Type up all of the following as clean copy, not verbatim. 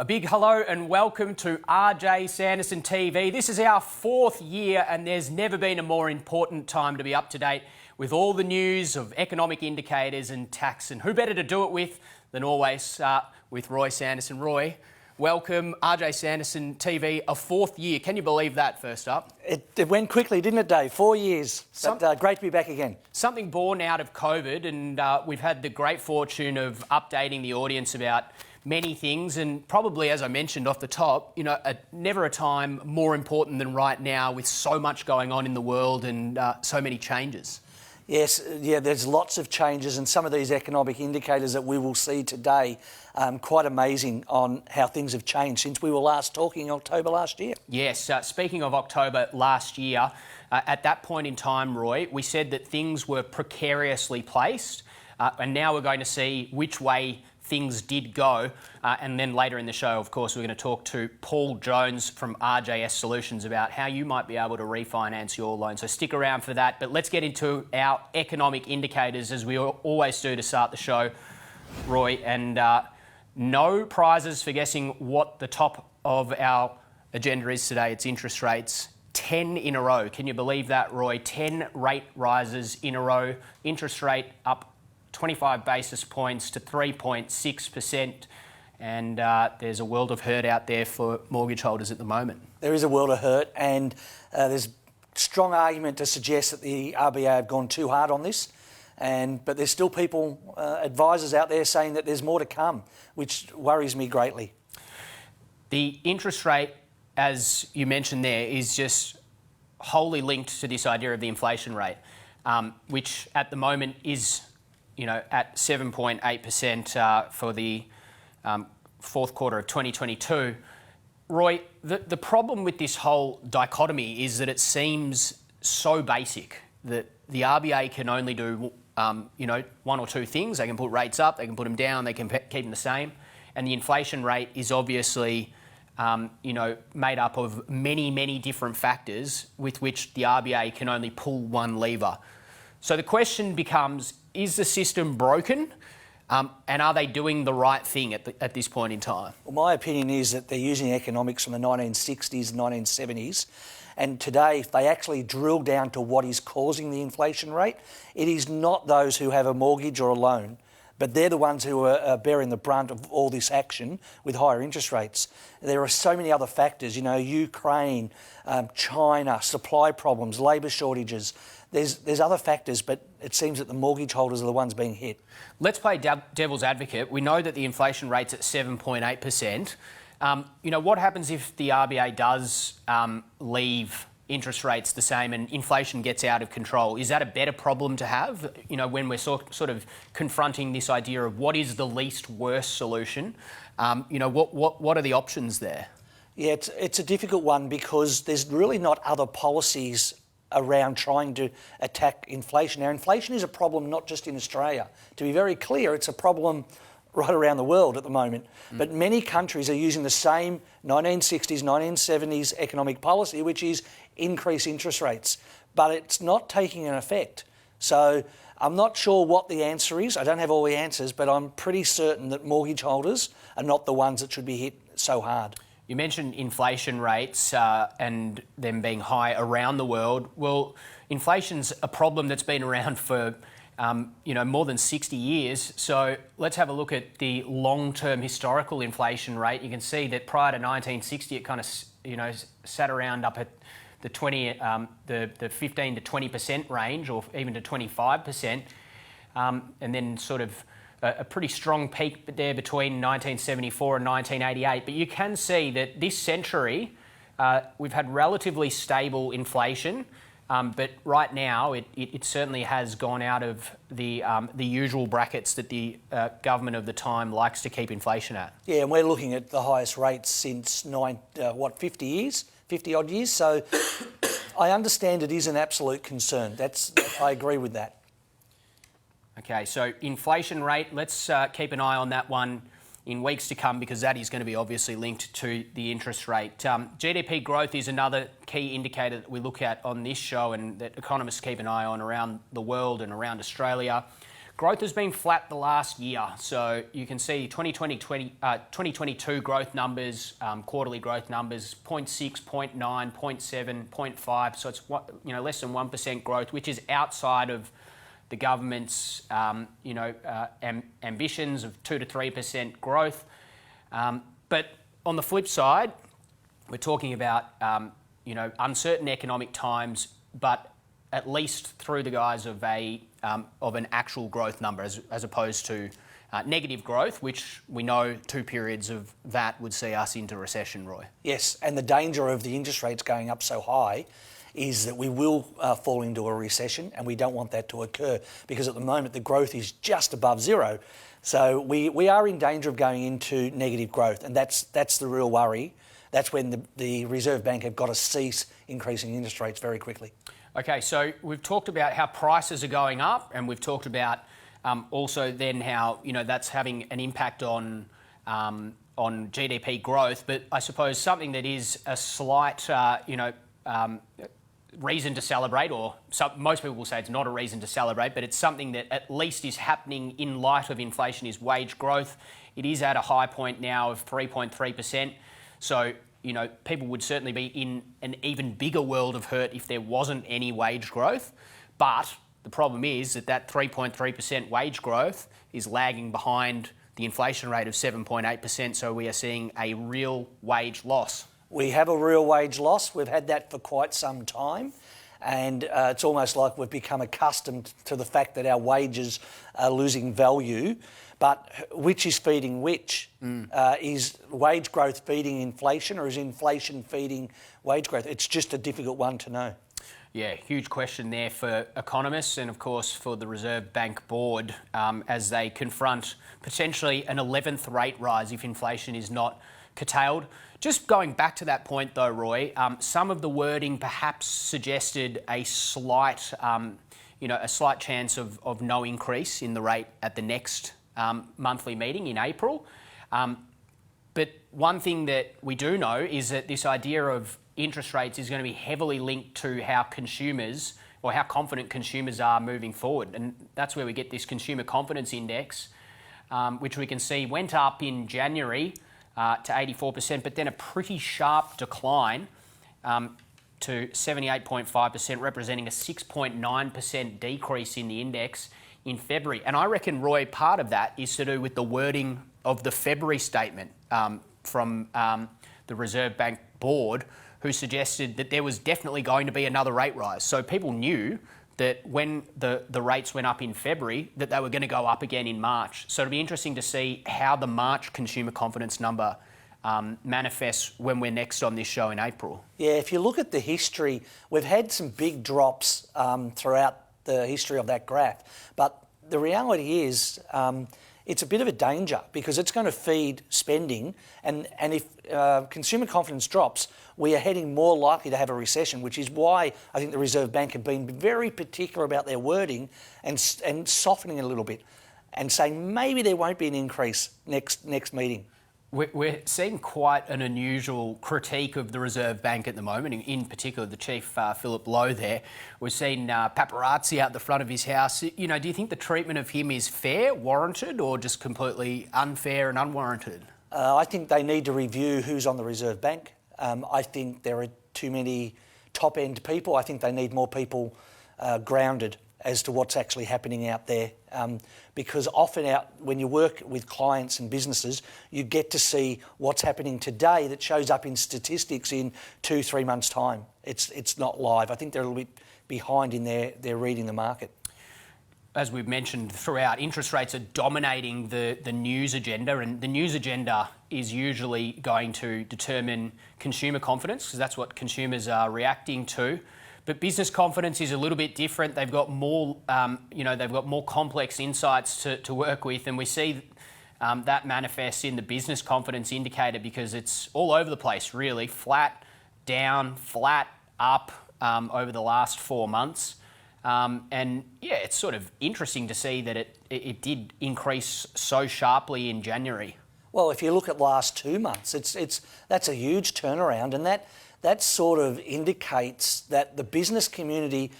A big hello and welcome to J Sanderson TV. This is our 4th year and there's never been a more important time to be up to date with all the news of economic indicators and tax. And who better to do it with than always with Roy Sanderson. Roy, welcome, J Sanderson TV, a 4th year. Can you believe that, first up? It went quickly, didn't it, Dave? 4 years. But great to be back again. Something born out of COVID, and we've had the great fortune of updating the audience about many things, and probably, as I mentioned off the top, you know, never a time more important than right now with so much going on in the world and so many changes. Yes, yeah, there's lots of changes, and some of these economic indicators that we will see today, quite amazing on how things have changed since we were last talking in October last year. Yes, speaking of October last year, at that point in time, Roy, we said that things were precariously placed, and now we're going to see which way things did go, and then later in the show, of course, we're going to talk to Paul Jones from RJS Solutions about how you might be able to refinance your loan. So stick around for that. But let's get into our economic indicators, as we always do to start the show, Roy. And no prizes for guessing what the top of our agenda is today. It's interest rates. 10 in a row. Can you believe that, Roy? 10 rate rises in a row. Interest rate up 25 basis points to 3.6%, and there's a world of hurt out there for mortgage holders at the moment. There is a world of hurt, and there's strong argument to suggest that the RBA have gone too hard on this, but there's still people, advisors out there saying that there's more to come, which worries me greatly. The interest rate, as you mentioned there, is just wholly linked to this idea of the inflation rate, which at the moment is, you know, at 7.8% for the fourth quarter of 2022. Roy, the problem with this whole dichotomy is that it seems so basic that the RBA can only do, you know, one or two things. They can put rates up, they can put them down, they can keep them the same. And the inflation rate is obviously, you know, made up of many, many different factors with which the RBA can only pull one lever. So the question becomes, is the system broken, and are they doing the right thing at this point in time? Well, my opinion is that they're using economics from the 1960s and 1970s, and today, if they actually drill down to what is causing the inflation rate, it is not those who have a mortgage or a loan, but they're the ones who are bearing the brunt of all this action with higher interest rates. There are so many other factors, you know, Ukraine, China, supply problems, labour shortages. There's other factors, but it seems that the mortgage holders are the ones being hit. Let's play devil's advocate. We know that the inflation rate's at 7.8%. You know, what happens if the RBA does leave interest rates the same and inflation gets out of control? Is that a better problem to have, you know, when we're sort of confronting this idea of what is the least worst solution? You know, what are the options there? Yeah, it's a difficult one because there's really not other policies around trying to attack inflation. Now, inflation is a problem not just in Australia. To be very clear, it's a problem right around the world at the moment. But many countries are using the same 1960s, 1970s economic policy, which is increase interest rates. But it's not taking an effect. So I'm not sure what the answer is. I don't have all the answers, but I'm pretty certain that mortgage holders are not the ones that should be hit so hard. You mentioned inflation rates and them being high around the world. Well, inflation's a problem that's been around for, you know, more than 60 years. So let's have a look at the long-term historical inflation rate. You can see that prior to 1960, it kind of, you know, sat around up at the 15 to 20% range, or even to 25%, and then sort of a pretty strong peak there between 1974 and 1988. But you can see that this century, we've had relatively stable inflation, but right now it certainly has gone out of the usual brackets that the government of the time likes to keep inflation at. Yeah, and we're looking at the highest rates since 50 years, 50 odd years. So I understand it is an absolute concern. I agree with that. Okay, so inflation rate, let's keep an eye on that one in weeks to come, because that is going to be obviously linked to the interest rate. GDP growth is another key indicator that we look at on this show and that economists keep an eye on around the world and around Australia. Growth has been flat the last year. So you can see 2022 growth numbers, quarterly growth numbers, 0.6, 0.9, 0.7, 0.5. So it's less than 1% growth, which is outside of the government's ambitions of 2 to 3% growth. But on the flip side, we're talking about uncertain economic times, but at least through the guise of an actual growth number, as opposed to negative growth, which we know 2 periods of that would see us into recession, Roy. Yes, and the danger of the interest rates going up so high is that we will fall into a recession, and we don't want that to occur, because at the moment the growth is just above zero. So we are in danger of going into negative growth, and that's the real worry. That's when the Reserve Bank have got to cease increasing interest rates very quickly. Okay, so we've talked about how prices are going up, and we've talked about also then how that's having an impact on GDP growth. But I suppose something that is a slight reason to celebrate, or most people will say it's not a reason to celebrate, but it's something that at least is happening in light of inflation, is wage growth. It is at a high point now of 3.3%. So people would certainly be in an even bigger world of hurt if there wasn't any wage growth. But the problem is that 3.3% wage growth is lagging behind the inflation rate of 7.8%. So we are seeing a real wage loss. We have a real wage loss. We've had that for quite some time. And it's almost like we've become accustomed to the fact that our wages are losing value. But which is feeding which? Is wage growth feeding inflation, or is inflation feeding wage growth? It's just a difficult one to know. Yeah, huge question there for economists, and of course for the Reserve Bank Board, as they confront potentially an 11th rate rise if inflation is not curtailed. Just going back to that point though, Roy, some of the wording perhaps suggested a slight chance of no increase in the rate at the next monthly meeting in April. But one thing that we do know is that this idea of interest rates is going to be heavily linked to how consumers, or how confident consumers are moving forward. And that's where we get this consumer confidence index, which we can see went up in January to 84%, but then a pretty sharp decline to 78.5%, representing a 6.9% decrease in the index in February. And I reckon, Roy, part of that is to do with the wording of the February statement from the Reserve Bank Board, who suggested that there was definitely going to be another rate rise. So people knew that when the rates went up in February, that they were going to go up again in March. So it'll be interesting to see how the March consumer confidence number manifests when we're next on this show in April. Yeah, if you look at the history, we've had some big drops throughout the history of that graph. But the reality is it's a bit of a danger, because it's going to feed spending. And if consumer confidence drops, we are heading more likely to have a recession, which is why I think the Reserve Bank have been very particular about their wording and softening it a little bit and saying maybe there won't be an increase next meeting. We're seeing quite an unusual critique of the Reserve Bank at the moment, in particular the Chief, Philip Lowe there. We've seen paparazzi out the front of his house. Do you think the treatment of him is fair, warranted, or just completely unfair and unwarranted? I think they need to review who's on the Reserve Bank. I think there are too many top-end people. I think they need more people grounded as to what's actually happening out there. Because often when you work with clients and businesses, you get to see what's happening today that shows up in statistics in 2-3 months' time. It's not live. I think they're a little bit behind in their reading the market. As we've mentioned throughout, interest rates are dominating the news agenda, and the news agenda is usually going to determine consumer confidence, because that's what consumers are reacting to. But business confidence is a little bit different. They've got more, they've got more complex insights to work with, and we see that manifests in the business confidence indicator, because it's all over the place, really. Flat, down, flat, up over the last 4 months. And yeah, it's sort of interesting to see that it did increase so sharply in January. Well, if you look at last 2 months, that's a huge turnaround, and that sort of indicates that the business community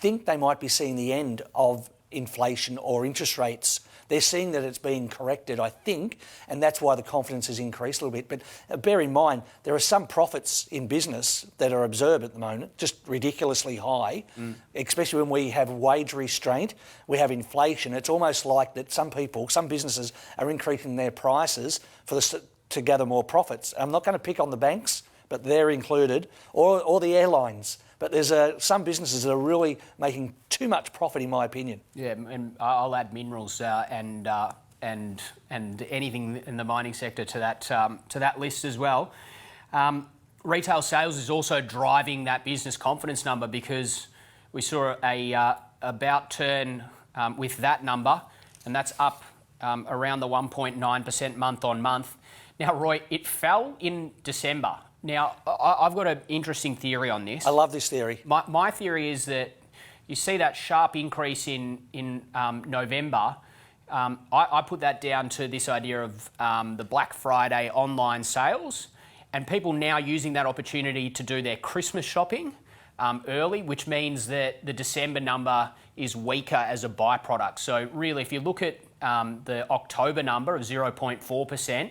think they might be seeing the end of inflation or interest rates. They're seeing that it's being corrected, I think, and that's why the confidence has increased a little bit. But bear in mind, there are some profits in business that are observed at the moment, just ridiculously high, especially when we have wage restraint, we have inflation. It's almost like that some businesses are increasing their prices to gather more profits. I'm not going to pick on the banks, but they're included, or the airlines. But there's some businesses that are really making too much profit, in my opinion. Yeah, and I'll add minerals and anything in the mining sector to that list as well. Retail sales is also driving that business confidence number, because we saw a about turn with that number, and that's up around the 1.9% month on month. Now, Roy, it fell in December. Now, I've got an interesting theory on this. I love this theory. My theory is that you see that sharp increase in November. I put that down to this idea of the Black Friday online sales, and people now using that opportunity to do their Christmas shopping early, which means that the December number is weaker as a byproduct. So really, if you look at the October number of 0.4%,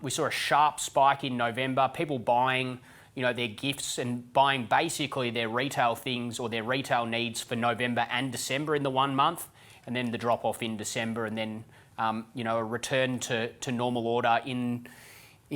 we saw a sharp spike in November, people buying, their gifts and buying basically their retail things or their retail needs for November and December in the 1 month, and then the drop off in December, and then, a return to normal order in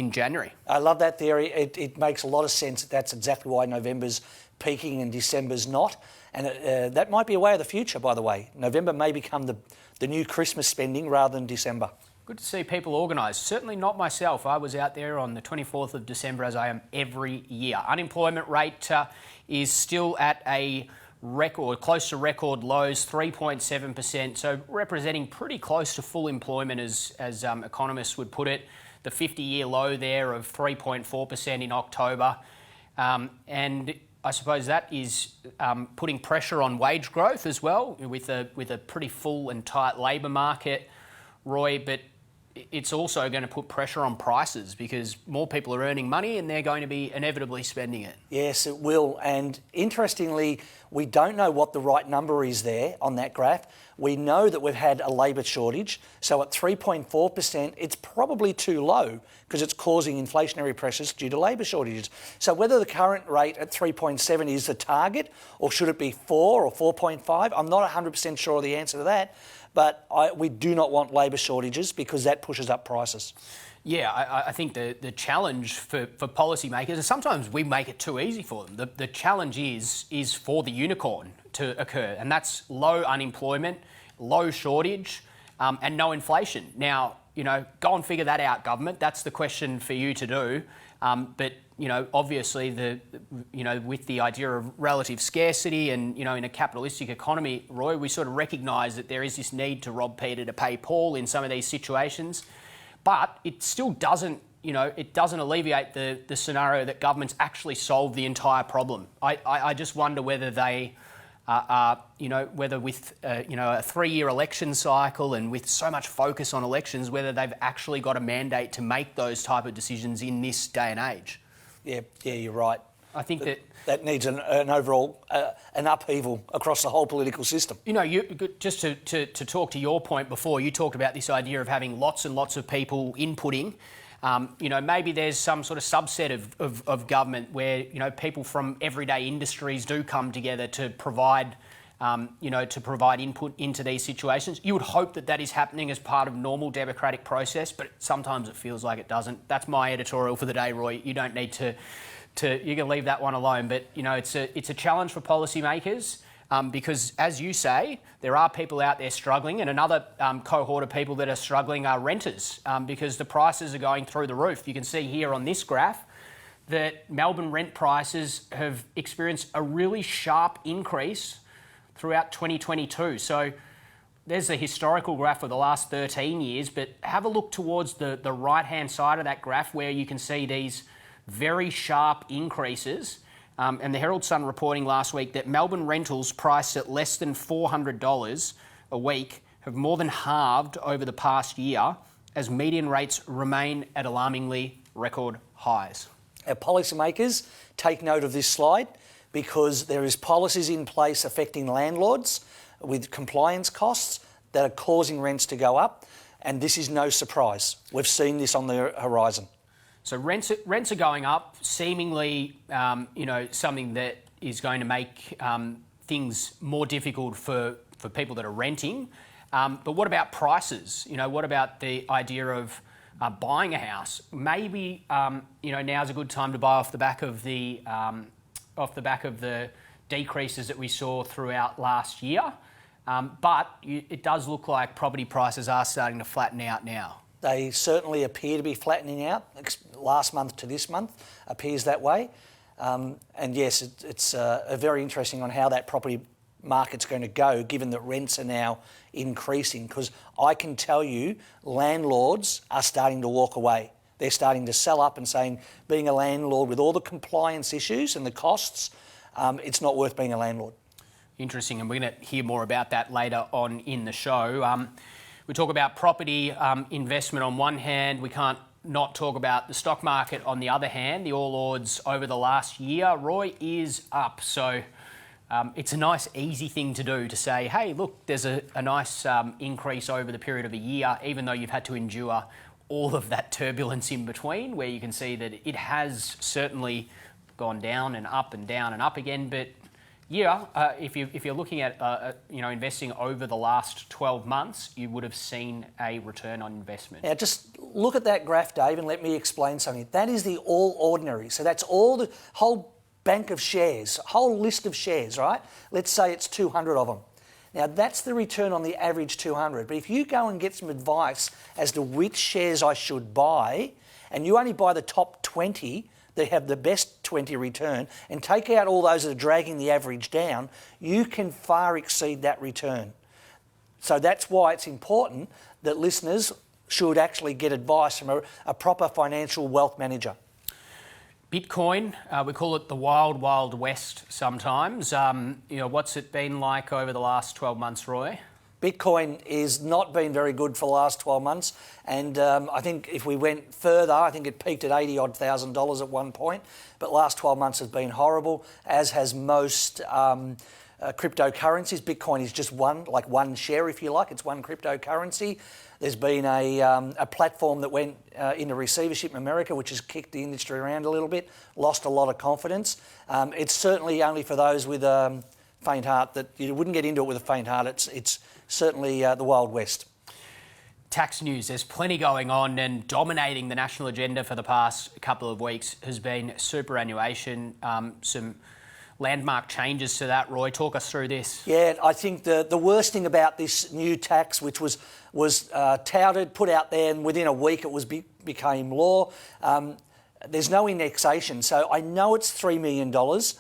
January. I love that theory. It makes a lot of sense. That's exactly why November's peaking and December's not. And that might be a way of the future, by the way. November may become the new Christmas spending rather than December. Good to see people organised. Certainly not myself. I was out there on the 24th of December, as I am every year. Unemployment rate is still at a record, close to record lows, 3.7%. So representing pretty close to full employment, as economists would put it. The 50-year low there of 3.4% in October. And I suppose that is putting pressure on wage growth as well, with a pretty full and tight labour market, Roy, but it's also going to put pressure on prices, because more people are earning money and they're going to be inevitably spending it. Yes, it will. And interestingly, we don't know what the right number is there on that graph. We know that we've had a labour shortage. So at 3.4%, it's probably too low, because it's causing inflationary pressures due to labour shortages. So whether the current rate at 3.7 is the target, or should it be 4 or 4.5, I'm not 100% sure of the answer to that. But we do not want labour shortages, because that pushes up prices. Yeah, I think the challenge for policymakers is sometimes we make it too easy for them. The challenge is for the unicorn to occur, and that's low unemployment, low shortage, and no inflation. Now, go and figure that out, government. That's the question for you to do. But obviously, with the idea of relative scarcity and, in a capitalistic economy, Roy, we sort of recognise that there is this need to rob Peter to pay Paul in some of these situations. But it still doesn't, it doesn't alleviate the scenario that governments actually solve the entire problem. I just wonder whether they whether with, a 3-year election cycle and with so much focus on elections, whether they've actually got a mandate to make those type of decisions in this day and age. Yeah, you're right. I think that needs an overall an upheaval across the whole political system. Just to talk to your point before, you talked about this idea of having lots and lots of people inputting. Maybe there's some sort of subset of government where, people from everyday industries do come together to provide, input into these situations. You would hope that is happening as part of normal democratic process, but sometimes it feels like it doesn't. That's my editorial for the day, Roy. You don't need to you can leave that one alone. But, it's a challenge for policymakers. Because, as you say, there are people out there struggling, and another cohort of people that are struggling are renters, because the prices are going through the roof. You can see here on this graph that Melbourne rent prices have experienced a really sharp increase throughout 2022. So there's the historical graph for the last 13 years, but have a look towards the right-hand side of that graph, where you can see these very sharp increases. And the Herald Sun reporting last week that Melbourne rentals priced at less than $400 a week have more than halved over the past year, as median rates remain at alarmingly record highs. Our policymakers take note of this slide, because there is policies in place affecting landlords. with compliance costs that are causing rents to go up, and this is no surprise. We've seen this on the horizon. So rents are going up, seemingly, something that is going to make things more difficult for people that are renting. But what about prices? What about the idea of buying a house? Maybe now's a good time to buy off the back of the decreases that we saw throughout last year. But it does look like property prices are starting to flatten out now. They certainly appear to be flattening out. Last month to this month appears that way. And yes, it's very interesting on how that property market's going to go, given that rents are now increasing. Because I can tell you, landlords are starting to walk away. They're starting to sell up and saying, being a landlord with all the compliance issues and the costs, it's not worth being a landlord. Interesting, and we're going to hear more about that later on in the show. We talk about property investment on one hand. We can't not talk about the stock market on the other hand. The All Ords over the last year, Roy, is up. So it's a nice, easy thing to do to say, hey, look, there's a nice increase over the period of a year, even though you've had to endure all of that turbulence in between, where you can see that it has certainly gone down and up and down and up again. But yeah, if you're looking at investing over the last 12 months, you would have seen a return on investment. Now, just look at that graph, Dave, and let me explain something. That is the All Ordinary. So that's all the whole bank of shares, whole list of shares, right? Let's say it's 200 of them. Now, that's the return on the average 200. But if you go and get some advice as to which shares I should buy, and you only buy the top 20, they have the best 20 return, and take out all those that are dragging the average down, you can far exceed that return. So that's why it's important that listeners should actually get advice from a proper financial wealth manager. Bitcoin, we call it the wild, wild west sometimes. What's it been like over the last 12 months, Roy? Bitcoin is not been very good for the last 12 months, and I think if we went further, I think it peaked at $80,000 at one point, but last 12 months has been horrible, as has most cryptocurrencies. Bitcoin is just one share, if you like. It's one cryptocurrency. There's been a platform that went into receivership in America, which has kicked the industry around a little bit, lost a lot of confidence. It's certainly only for those with faint heart that you wouldn't get into it with a faint heart. It's certainly the Wild West. Tax news. There's plenty going on, and dominating the national agenda for the past couple of weeks has been superannuation. Some landmark changes to that. Roy, talk us through this. Yeah, I think the worst thing about this new tax, which was touted, put out there, and within a week it became law. There's no indexation, so I know it's $3 million.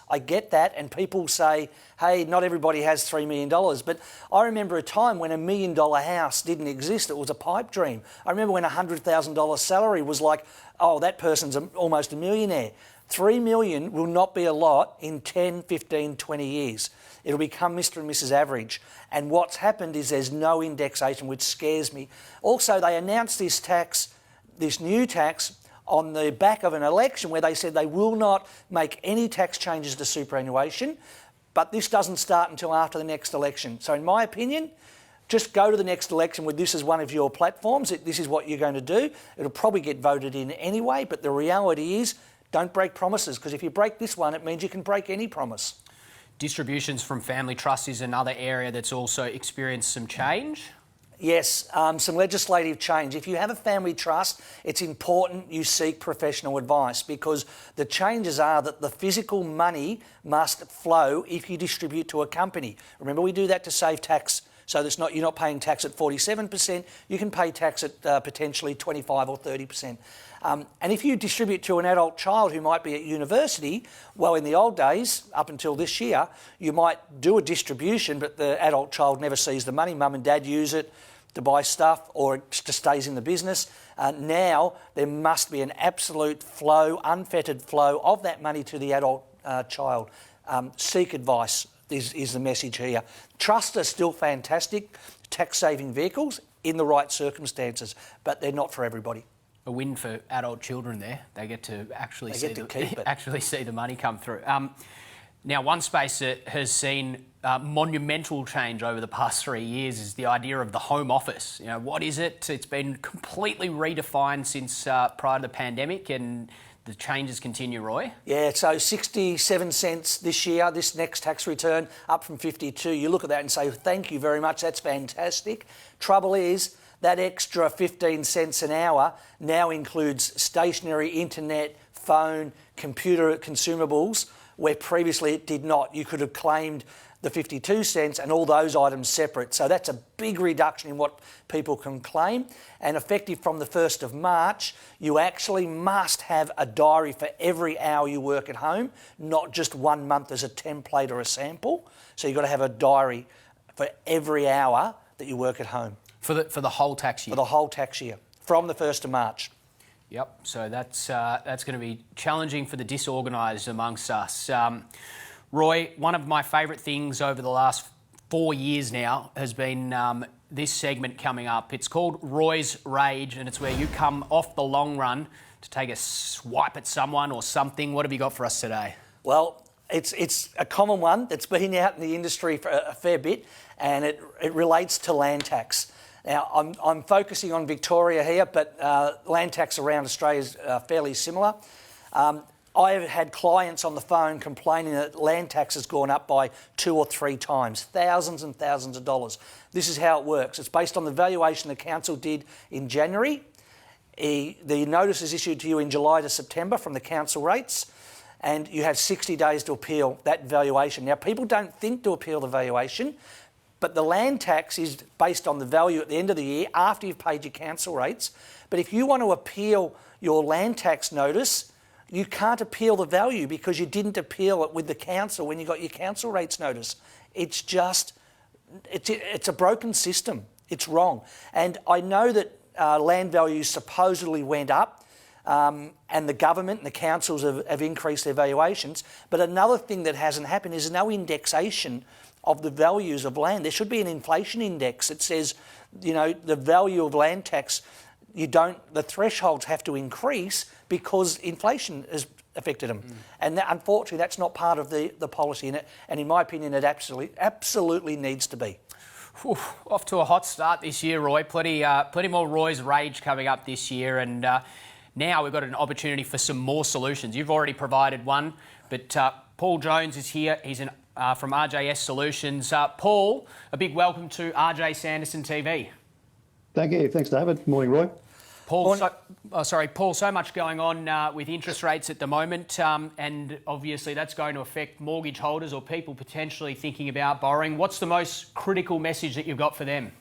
I get that, and people say, hey, not everybody has $3 million. But I remember a time when $1 million house didn't exist. It was a pipe dream. I remember when a $100,000 salary was like, oh, that person's almost a millionaire. $3 million will not be a lot in 10, 15, 20 years. It'll become Mr. and Mrs. Average. And what's happened is there's no indexation, which scares me. Also, they announced this new tax, on the back of an election where they said they will not make any tax changes to superannuation, but this doesn't start until after the next election. So in my opinion, just go to the next election with this as one of your platforms. This is what you're going to do. It'll probably get voted in anyway, but the reality is don't break promises, because if you break this one, it means you can break any promise. Distributions from family trust is another area that's also experienced some change. Yes, some legislative change. If you have a family trust, it's important you seek professional advice, because the changes are that the physical money must flow if you distribute to a company. Remember, we do that to save tax, so that's you're not paying tax at 47%. You can pay tax at potentially 25 or 30%. And if you distribute to an adult child who might be at university, well, in the old days, up until this year, you might do a distribution, but the adult child never sees the money. Mum and dad use it to buy stuff, or it just stays in the business. Now there must be an absolute flow, unfettered flow of that money to the adult child. Seek advice is the message here. Trusts are still fantastic tax-saving vehicles in the right circumstances, but they're not for everybody. A win for adult children there. They get to actually see the money come through. Now, one space that has seen monumental change over the past 3 years is the idea of the home office. You know, what is it? It's been completely redefined since prior to the pandemic, and the changes continue, Roy. Yeah, so 67 cents this year, this next tax return, up from 52. You look at that and say, thank you very much, that's fantastic. Trouble is, that extra 15 cents an hour now includes stationery, internet, phone, computer consumables, where previously it did not. You could have claimed the 52 cents and all those items separate. So that's a big reduction in what people can claim. And effective from the 1st of March, you actually must have a diary for every hour you work at home, not just 1 month as a template or a sample. So you've got to have a diary for every hour that you work at home. For the whole tax year? For the whole tax year, from the 1st of March. Yep, so that's going to be challenging for the disorganised amongst us. Roy, one of my favourite things over the last 4 years now has been this segment coming up. It's called Roy's Rage, and it's where you come off the long run to take a swipe at someone or something. What have you got for us today? Well, it's a common one that's been out in the industry for a fair bit, and it relates to land tax. Now, I'm focusing on Victoria here, but land tax around Australia is fairly similar. I've had clients on the phone complaining that land tax has gone up by 2 or 3 times, thousands and thousands of dollars. This is how it works. It's based on the valuation the council did in January. The notice is issued to you in July to September from the council rates, and you have 60 days to appeal that valuation. Now, people don't think to appeal the valuation, but the land tax is based on the value at the end of the year after you've paid your council rates. But if you want to appeal your land tax notice, you can't appeal the value because you didn't appeal it with the council when you got your council rates notice. It's a broken system. It's wrong. And I know that land values supposedly went up, and the government and the councils have increased their valuations. But another thing that hasn't happened is no indexation of the values of land. There should be an inflation index that says, you know, the value of land tax, the thresholds have to increase because inflation has affected them. And unfortunately, that's not part of the policy in it. And in my opinion, it absolutely needs to be. Whew, off to a hot start this year, Roy. Plenty more Roy's Rage coming up this year. And now we've got an opportunity for some more solutions. You've already provided one, but Paul Jones is here. He's from RJS Solutions. Paul, a big welcome to RJ Sanderson TV. Thank you. Thanks, David. Morning, Roy. Paul, so much going on with interest rates at the moment, and obviously that's going to affect mortgage holders or people potentially thinking about borrowing. What's the most critical message that you've got for them?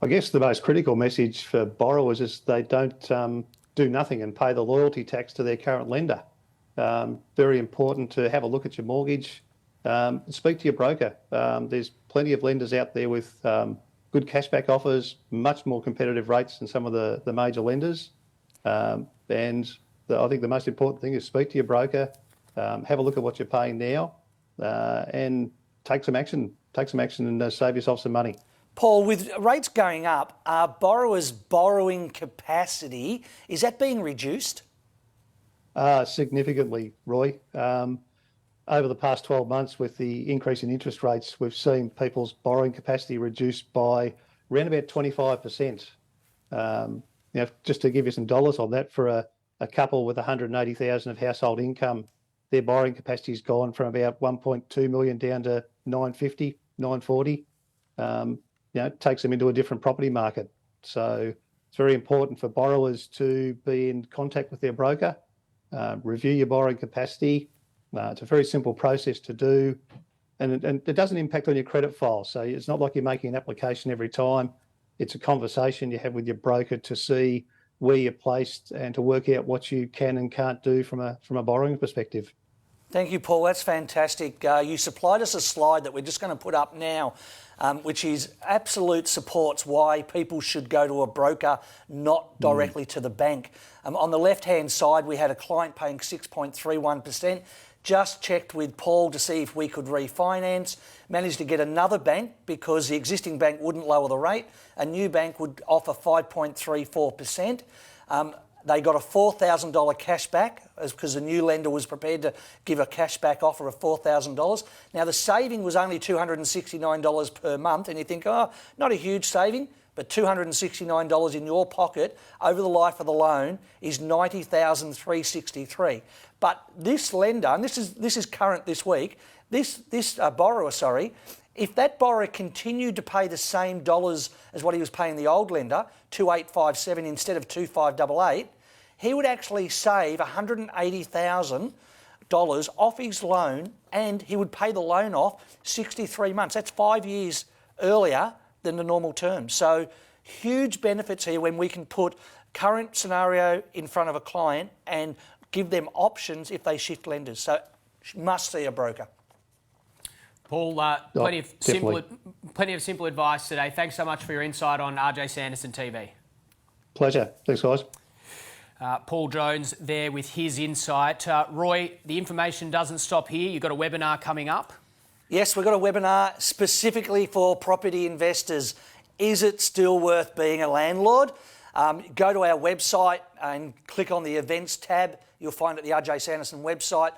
I guess the most critical message for borrowers is they don't do nothing and pay the loyalty tax to their current lender. Very important to have a look at your mortgage. Speak to your broker. There's plenty of lenders out there with good cashback offers, much more competitive rates than some of the major lenders. I think the most important thing is speak to your broker, have a look at what you're paying now, and take some action. And save yourself some money. Paul, with rates going up, are borrowers' borrowing capacity, is that being reduced? Significantly, Roy. Over the past 12 months, with the increase in interest rates, we've seen people's borrowing capacity reduced by around about 25%. Just to give you some dollars on that, for a couple with 180,000 of household income, their borrowing capacity has gone from about 1.2 million down to 950, 940. It takes them into a different property market. So it's very important for borrowers to be in contact with their broker, review your borrowing capacity. It's a very simple process to do, and it doesn't impact on your credit file. So it's not like you're making an application every time. It's a conversation you have with your broker to see where you're placed and to work out what you can and can't do from a borrowing perspective. Thank you, Paul. That's fantastic. You supplied us a slide that we're just going to put up now, which is absolute supports why people should go to a broker, not directly to the bank. On the left-hand side, we had a client paying 6.31%. Just checked with Paul to see if we could refinance, managed to get another bank because the existing bank wouldn't lower the rate. A new bank would offer 5.34%. They got a $4,000 cash back because the new lender was prepared to give a cash back offer of $4,000. Now, the saving was only $269 per month, and you think, oh, not a huge saving, but $269 in your pocket over the life of the loan is $90,363. But this lender, and this is current this week, this borrower, if that borrower continued to pay the same dollars as what he was paying the old lender, 2,857 instead of 2,588, he would actually save $180,000 off his loan, and he would pay the loan off 63 months. That's 5 years earlier than the normal term. So huge benefits here when we can put current scenario in front of a client and give them options if they shift lenders. So must see a broker. Paul, plenty of simple advice today. Thanks so much for your insight on RJ Sanderson TV. Pleasure. Thanks, guys. Paul Jones there with his insight. Roy, the information doesn't stop here. You've got a webinar coming up. Yes, we've got a webinar specifically for property investors. Is it still worth being a landlord? Go to our website and click on the events tab. You'll find it at the RJ Sanderson website.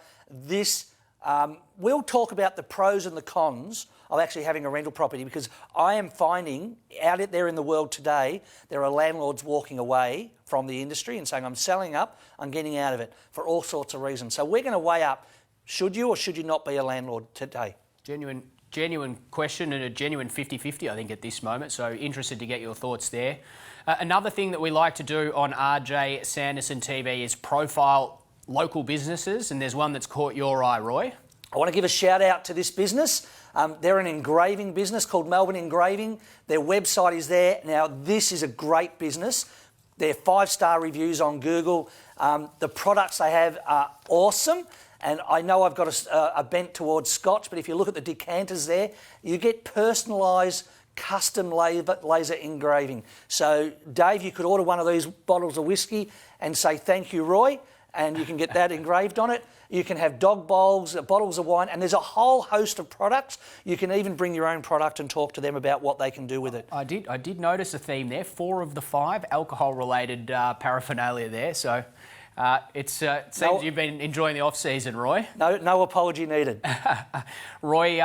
We'll talk about the pros and the cons of actually having a rental property, because I am finding out there in the world today, there are landlords walking away from the industry and saying, I'm selling up, I'm getting out of it for all sorts of reasons. So we're going to weigh up, should you or should you not be a landlord today? Genuine question, and a genuine 50-50, I think, at this moment. So interested to get your thoughts there. Another thing that we like to do on RJ Sanderson TV is profile local businesses, and there's one that's caught your eye, Roy. I want to give a shout out to this business. They're an engraving business called Melbourne Engraving. Their website is there. Now, this is a great business. They're 5-star reviews on Google. The products they have are awesome. And I know I've got a bent towards Scotch, but if you look at the decanters there, you get personalised custom laser engraving. So, Dave, you could order one of these bottles of whiskey and say, thank you, Roy, and you can get that engraved on it. You can have dog bowls, bottles of wine, and there's a whole host of products. You can even bring your own product and talk to them about what they can do with it. I did notice a theme there. 4 of the 5 alcohol-related paraphernalia there. So it seems you've been enjoying the off-season, Roy. No apology needed. Roy,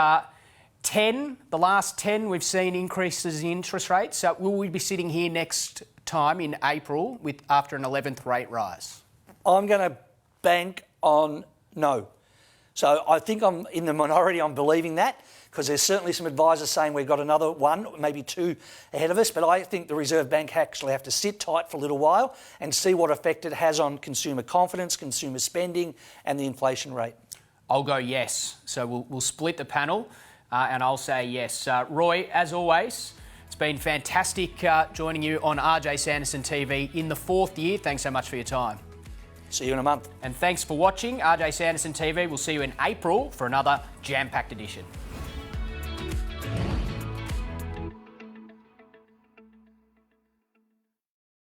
the last 10, we've seen increases in interest rates. Will we be sitting here next time in April after an 11th rate rise? I'm going to bank on no. So I think I'm in the minority on believing that, because there's certainly some advisors saying we've got another 1, maybe 2 ahead of us, but I think the Reserve Bank actually have to sit tight for a little while and see what effect it has on consumer confidence, consumer spending and the inflation rate. I'll go yes. So we'll split the panel and I'll say yes. Roy, as always, it's been fantastic joining you on RJ Sanderson TV in the 4th year. Thanks so much for your time. See you in a month. And thanks for watching RJ Sanderson TV. We'll see you in April for another jam-packed edition.